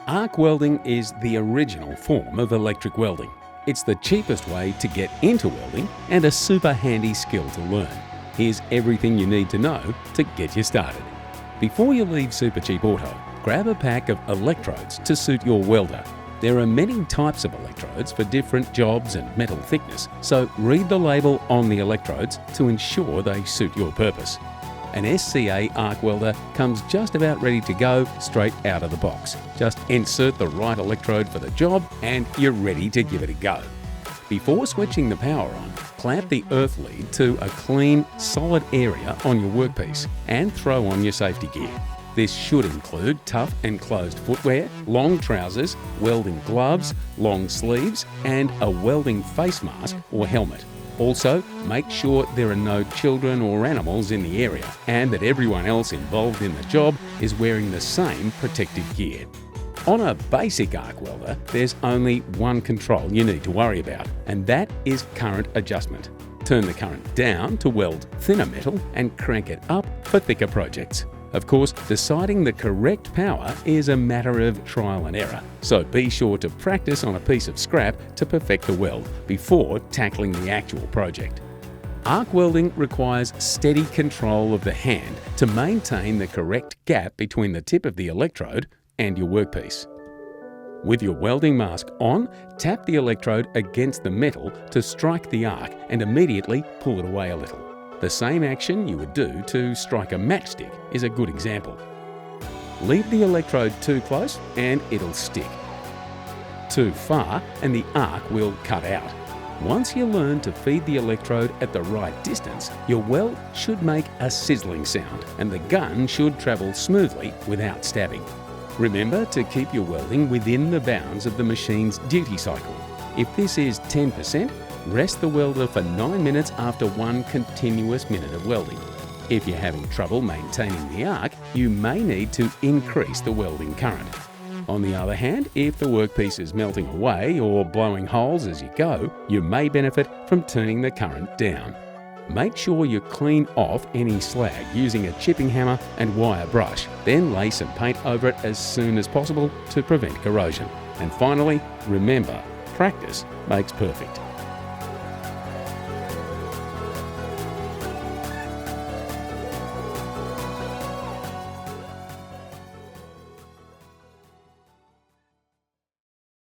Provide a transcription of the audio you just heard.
Arc welding is the original form of electric welding. It's the cheapest way to get into welding and a super handy skill to learn. Here's everything you need to know to get you started. Before you leave Supercheap Auto, grab a pack of electrodes to suit your welder. There are many types of electrodes for different jobs and metal thickness, so read the label on the electrodes to ensure they suit your purpose. An SCA ARC welder comes just about ready to go straight out of the box. Just insert the right electrode for the job and you're ready to give it a go. Before switching the power on, clamp the earth lead to a clean, solid area on your workpiece and throw on your safety gear. This should include tough enclosed footwear, long trousers, welding gloves, long sleeves, and a welding face mask or helmet. Also, make sure there are no children or animals in the area and that everyone else involved in the job is wearing the same protective gear. On a basic arc welder, there's only one control you need to worry about, and that is current adjustment. Turn the current down to weld thinner metal and crank it up for thicker projects. Of course, deciding the correct power is a matter of trial and error, so be sure to practice on a piece of scrap to perfect the weld before tackling the actual project. Arc welding requires steady control of the hand to maintain the correct gap between the tip of the electrode and your workpiece. With your welding mask on, tap the electrode against the metal to strike the arc and immediately pull it away a little. The same action you would do to strike a matchstick is a good example. Leave the electrode too close and it'll stick. Too far and the arc will cut out. Once you learn to feed the electrode at the right distance, your weld should make a sizzling sound and the gun should travel smoothly without stabbing. Remember to keep your welding within the bounds of the machine's duty cycle. If this is 10%, rest the welder for 9 minutes after one continuous minute of welding. If you're having trouble maintaining the arc, you may need to increase the welding current. On the other hand, if the workpiece is melting away or blowing holes as you go, you may benefit from turning the current down. Make sure you clean off any slag using a chipping hammer and wire brush, then lay some paint over it as soon as possible to prevent corrosion. And finally, remember, practice makes perfect.